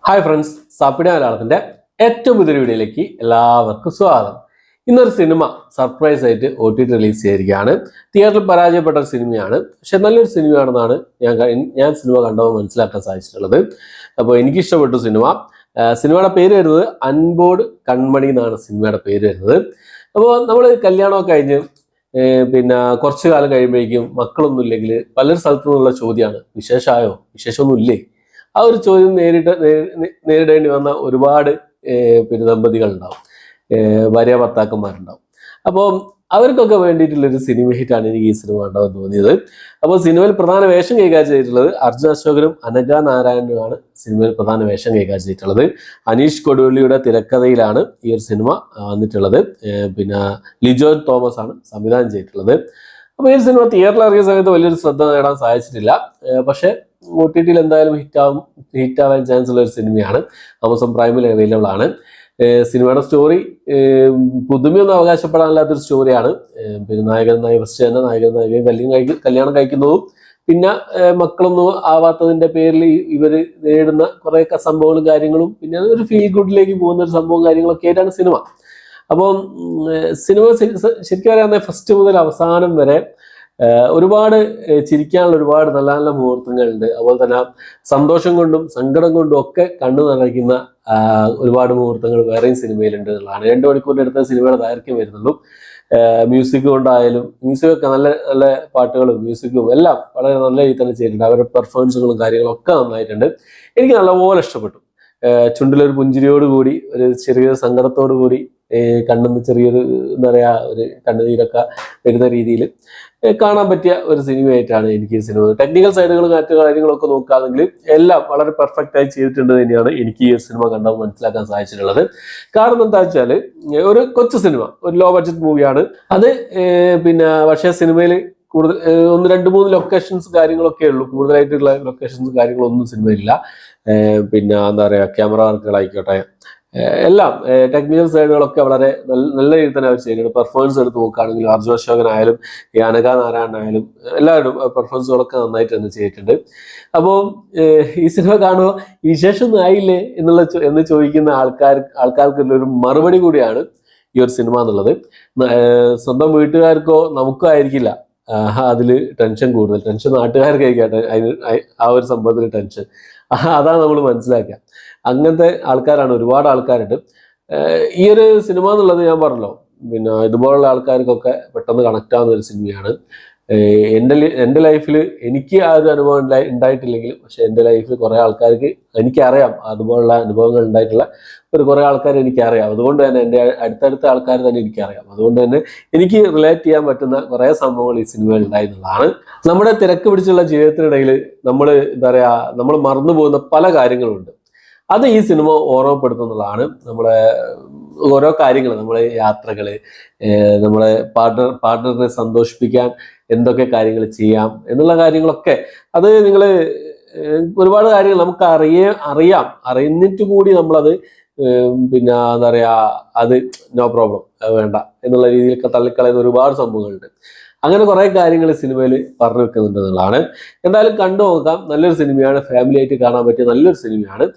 Hi friends, സാപ്പിട മലയാളത്തിന്റെ ഏറ്റവും പുതിയൊരു വീഡിയോയിലേക്ക് എല്ലാവർക്കും സ്വാഗതം. ഇന്നൊരു സിനിമ സർപ്രൈസ് ആയിട്ട് OTT റിലീസ് ചെയ്തിരിക്കുകയാണ്. തിയേറ്ററിൽ പരാജയപ്പെട്ട ഒരു സിനിമയാണ്, പക്ഷെ നല്ലൊരു സിനിമയാണെന്നാണ് ഞാൻ സിനിമ കണ്ടപ്പോൾ മനസ്സിലാക്കാൻ സാധിച്ചിട്ടുള്ളത്. അപ്പോൾ എനിക്ക് ഇഷ്ടപ്പെട്ടു സിനിമയുടെ പേര് വരുന്നത് അൻപോട് കൺമണി എന്നാണ് സിനിമയുടെ പേര് വരുന്നത്. അപ്പോൾ നമ്മൾ കല്യാണമൊക്കെ കഴിഞ്ഞ് പിന്നെ കുറച്ചു കാലം കഴിയുമ്പോഴേക്കും മക്കളൊന്നും ഇല്ലെങ്കിൽ പലരും സ്ഥലത്തു നിന്നുള്ള ചോദ്യമാണ്, വിശേഷമൊന്നും ഇല്ലേ? ആ ഒരു ചോദ്യം നേരിടേണ്ടി വന്ന ഒരുപാട് ദമ്പതികൾ ഉണ്ടാവും, ഭാര്യ ഭർത്താക്കന്മാരുണ്ടാവും. അപ്പോൾ അവർക്കൊക്കെ വേണ്ടിയിട്ടുള്ളൊരു സിനിമ ഹിറ്റാണ് എനിക്ക് ഈ സിനിമ കണ്ടതെന്ന് തോന്നിയത്. അപ്പോൾ സിനിമയിൽ പ്രധാന വേഷം കൈകാര്യം ചെയ്തിട്ടുള്ളത് അർജുൻ അശോകനും അനഘ നാരായണനുമാണ് സിനിമയിൽ പ്രധാന വേഷം കൈകാര്യം ചെയ്തിട്ടുള്ളത്. അനീഷ് കൊടുവള്ളിയുടെ തിരക്കഥയിലാണ് ഈ ഒരു സിനിമ വന്നിട്ടുള്ളത്. പിന്നെ ലിജോ തോമസ് ആണ് സംവിധാനം ചെയ്തിട്ടുള്ളത്. അപ്പോൾ ഈ സിനിമ തിയേറ്ററിൽ ഇറങ്ങിയ സമയത്ത് വലിയൊരു ശ്രദ്ധ നേടാൻ സാധിച്ചിട്ടില്ല, പക്ഷേ OTTയിൽ എന്തായാലും ഹിറ്റാവാൻ ചാൻസ് ഉള്ള ഒരു സിനിമയാണ്. ആമസോൺ പ്രൈമിൽ അവൈലബിൾ ആണ്. സിനിമയുടെ സ്റ്റോറി പുതുമയൊന്നും അവകാശപ്പെടാനില്ലാത്തൊരു സ്റ്റോറിയാണ്. പിന്നെ നായകൻ കല്യാണം കഴിക്കുന്നതും പിന്നെ മക്കളൊന്നും ആവാത്തതിന്റെ പേരിൽ ഇവര് നേടുന്ന കുറെ സംഭവങ്ങളും കാര്യങ്ങളും പിന്നെ ഒരു ഫീൽ ഗുഡിലേക്ക് പോകുന്ന ഒരു സംഭവം കാര്യങ്ങളൊക്കെ ആയിട്ടാണ് സിനിമ. അപ്പം സിനിമ ശരിക്കും പറയാൻ ഫസ്റ്റ് മുതൽ അവസാനം വരെ ഒരുപാട് ചിരിക്കാനുള്ള ഒരുപാട് നല്ല നല്ല മുഹൂർത്തങ്ങളുണ്ട്. അതുപോലെ തന്നെ സന്തോഷം കൊണ്ടും സങ്കടം കൊണ്ടും ഒക്കെ കണ്ണു നിറയ്ക്കുന്ന ഒരുപാട് മുഹൂർത്തങ്ങൾ വേറെയും സിനിമയിലുണ്ട് എന്നുള്ളതാണ്. 2 മണിക്കൂറിന്റെ അടുത്ത സിനിമയുടെ ദൈർഘ്യം വരുന്നുള്ളൂ. മ്യൂസിക് കൊണ്ടായാലും മ്യൂസിക്കൊക്കെ നല്ല നല്ല പാട്ടുകളും മ്യൂസിക്കും എല്ലാം വളരെ നല്ല രീതിയിൽ തന്നെ ചെയ്തിട്ടുണ്ട്. അവരുടെ പെർഫോമൻസുകളും കാര്യങ്ങളും ഒക്കെ നന്നായിട്ടുണ്ട്. എനിക്ക് നല്ലപോലെ ഇഷ്ടപ്പെട്ടു. ചുണ്ടിലൊരു പുഞ്ചിരിയോടുകൂടി ഒരു ചെറിയൊരു സങ്കടത്തോടു കൂടി കണ്ണെന്ന് ചെറിയൊരു എന്താ പറയാ ഒരു കണ്ണുനീരൊക്കെ വരുന്ന രീതിയിൽ കാണാൻ പറ്റിയ ഒരു സിനിമയായിട്ടാണ് എനിക്ക് ഈ സിനിമ. ടെക്നിക്കൽ സൈഡുകളും മറ്റു കാര്യങ്ങളൊക്കെ നോക്കുകയാണെങ്കിൽ എല്ലാം വളരെ പെർഫെക്റ്റ് ആയി ചെയ്തിട്ടുണ്ട് തന്നെയാണ് എനിക്ക് ഈ സിനിമ കണ്ടപ്പോൾ മനസ്സിലാക്കാൻ സാധിച്ചിട്ടുള്ളത്. കാരണം എന്താ വെച്ചാൽ ഒരു കൊച്ചു സിനിമ, ഒരു ലോ ബഡ്ജറ്റ് മൂവിയാണ് അത്. പക്ഷേ സിനിമയിൽ കൂടുതൽ 1-2-3 ലൊക്കേഷൻസ് കാര്യങ്ങളൊക്കെ ഉള്ളൂ. കൂടുതലായിട്ടുള്ള ലൊക്കേഷൻസ് കാര്യങ്ങളൊന്നും സിനിമയില്ല. എന്താ പറയുക, ക്യാമറ വർക്കുകളായിക്കോട്ടെ എല്ലാം ടെക്നിക്കൽ സൈഡുകളൊക്കെ വളരെ നല്ല രീതിയിൽ തന്നെ അവർ ചെയ്യുന്നുണ്ട്. പെർഫോമൻസ് എടുത്ത് നോക്കുകയാണെങ്കിൽ അർജുൻ അശോകനായാലും അനഘ നാരായണനായാലും എല്ലാവരും പെർഫോമൻസുകളൊക്കെ നന്നായിട്ട് തന്നെ ചെയ്തിട്ടുണ്ട്. അപ്പോൾ ഈ സിനിമ കാണുമ്പോൾ വിശേഷമൊന്നും ആയില്ലേ എന്ന് ചോദിക്കുന്ന ആൾക്കാർക്കുള്ള ഒരു മറുപടി കൂടിയാണ് ഈ ഒരു സിനിമ എന്നുള്ളത്. സ്വന്തം വീട്ടുകാർക്കോ നമുക്കോ ആയിരിക്കില്ല അതിൽ ടെൻഷൻ കൂടുതൽ. ടെൻഷൻ നാട്ടുകാർക്കായിക്കട്ടെ ആ ഒരു സംഭവത്തിൽ ടെൻഷൻ. അതാണ് നമ്മൾ മനസ്സിലാക്കുക. അങ്ങനത്തെ ആൾക്കാരാണ്, ഒരുപാട് ആൾക്കാരുണ്ട്. ഈ ഒരു സിനിമ എന്നുള്ളത് ഞാൻ പറഞ്ഞല്ലോ, ഇതുപോലുള്ള ആൾക്കാർക്കൊക്കെ പെട്ടെന്ന് കണക്ട് ആവുന്ന ഒരു സിനിമയാണ്. എൻ്റെ ലൈഫിൽ എനിക്ക് ആ ഒരു അനുഭവം ഉണ്ടായിട്ടില്ലെങ്കിലും പക്ഷെ എൻ്റെ ലൈഫിൽ കുറേ ആൾക്കാർക്ക് എനിക്കറിയാം, അതുപോലുള്ള അനുഭവങ്ങൾ ഉണ്ടായിട്ടുള്ള കുറേ ആൾക്കാർ എനിക്കറിയാം. അതുകൊണ്ട് തന്നെ എൻ്റെ അടുത്തടുത്ത ആൾക്കാർ തന്നെ എനിക്കറിയാം. അതുകൊണ്ട് തന്നെ എനിക്ക് റിലേറ്റ് ചെയ്യാൻ പറ്റുന്ന കുറേ സംഭവങ്ങൾ ഈ സിനിമയിൽ ഉണ്ടായി എന്നുള്ളതാണ്. നമ്മുടെ തിരക്ക് പിടിച്ചുള്ള ജീവിതത്തിനിടയിൽ നമ്മൾ മറന്നു പോകുന്ന പല കാര്യങ്ങളുണ്ട്. അത് ഈ സിനിമ ഓർമ്മപ്പെടുത്തുന്നതാണ്. നമ്മളെ ഓരോ കാര്യങ്ങൾ, നമ്മളെ യാത്രകള്, നമ്മളെ പാർട്ട്ണറിനെ സന്തോഷിപ്പിക്കാൻ എന്തൊക്കെ കാര്യങ്ങൾ ചെയ്യാം എന്നുള്ള കാര്യങ്ങളൊക്കെ അത് ഒരുപാട് കാര്യങ്ങൾ നമുക്ക് അറിഞ്ഞിട്ട് കൂടി നമ്മളത് എന്താ പറയാ അത് നോ പ്രോബ്ലം വേണ്ട എന്നുള്ള രീതിയിലൊക്കെ തള്ളിക്കളയുന്ന ഒരുപാട് സംഭവങ്ങളുണ്ട്. അങ്ങനെ കുറെ കാര്യങ്ങൾ സിനിമയിൽ പറഞ്ഞു വെക്കുന്നുണ്ട് എന്നുള്ളതാണ്. എന്തായാലും കണ്ടു നോക്കാം. നല്ലൊരു സിനിമയാണ്, ഫാമിലി ആയിട്ട് കാണാൻ പറ്റിയ നല്ലൊരു സിനിമയാണ്.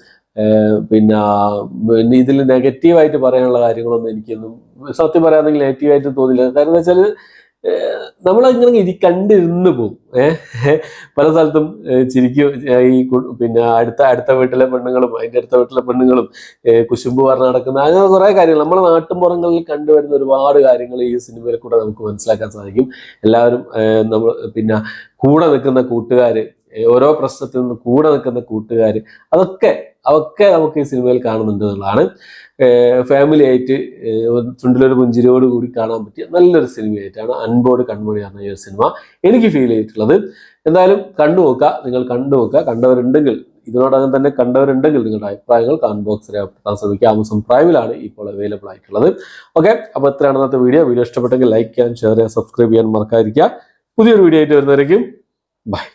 ഇതിൽ നെഗറ്റീവായിട്ട് പറയാനുള്ള കാര്യങ്ങളൊന്നും എനിക്കൊന്നും സത്യം പറയാണെങ്കിൽ നെഗറ്റീവായിട്ട് തോന്നില്ല. കാരണം എന്താ വെച്ചാൽ നമ്മളിങ്ങനെ കണ്ടിരുന്ന് പോകും. പല സ്ഥലത്തും ചിരിക്കും. അടുത്ത വീട്ടിലെ പെണ്ണുങ്ങളും അതിൻ്റെ അടുത്ത വീട്ടിലെ പെണ്ണുങ്ങളും കുശുമ്പ് പറഞ്ഞ് നടക്കുന്ന അങ്ങനെ കുറെ കാര്യങ്ങൾ നമ്മളെ നാട്ടുമ്പുറങ്ങളിൽ കണ്ടുവരുന്ന ഒരുപാട് കാര്യങ്ങൾ ഈ സിനിമയിൽ കൂടെ നമുക്ക് മനസ്സിലാക്കാൻ സാധിക്കും. എല്ലാവരും കൂടെ നിൽക്കുന്ന കൂട്ടുകാര്, ഓരോ പ്രശ്നത്തിൽ നിന്ന് കൂടെ നിൽക്കുന്ന കൂട്ടുകാർ, അതൊക്കെ നമുക്ക് ഈ സിനിമയിൽ കാണുന്നുണ്ട് എന്നുള്ളതാണ്. ഫാമിലി ആയിട്ട് ചുണ്ടിലൊരു പുഞ്ചിരിയോട് കൂടി കാണാൻ പറ്റിയ നല്ലൊരു സിനിമയായിട്ടാണ് അൻപോട് കൺമണി പറഞ്ഞ ഈ ഒരു സിനിമ എനിക്ക് ഫീൽ ചെയ്തിട്ടുള്ളത്. എന്തായാലും നിങ്ങൾ കണ്ടു നോക്കുക. കണ്ടവരുണ്ടെങ്കിൽ, ഇതിനോടകം തന്നെ കണ്ടവരുണ്ടെങ്കിൽ നിങ്ങളുടെ അഭിപ്രായങ്ങൾ കമന്റ് ബോക്സിൽ രേഖപ്പെടുത്താൻ ശ്രമിക്കുക. ആമസോൺ പ്രൈമിലാണ് ഇപ്പോൾ അവൈലബിൾ ആയിട്ടുള്ളത്. ഓക്കെ, അപ്പോൾ ഇത്രയാണ് ഇന്നത്തെ വീഡിയോ ഇഷ്ടപ്പെട്ടെങ്കിൽ ലൈക്ക് ചെയ്യാൻ, ഷെയർ ചെയ്യാൻ, സബ്സ്ക്രൈബ് ചെയ്യാൻ മറക്കാതിരിക്കുക. പുതിയൊരു വീഡിയോ ആയിട്ട് വരുന്നവരേക്കും ബൈ.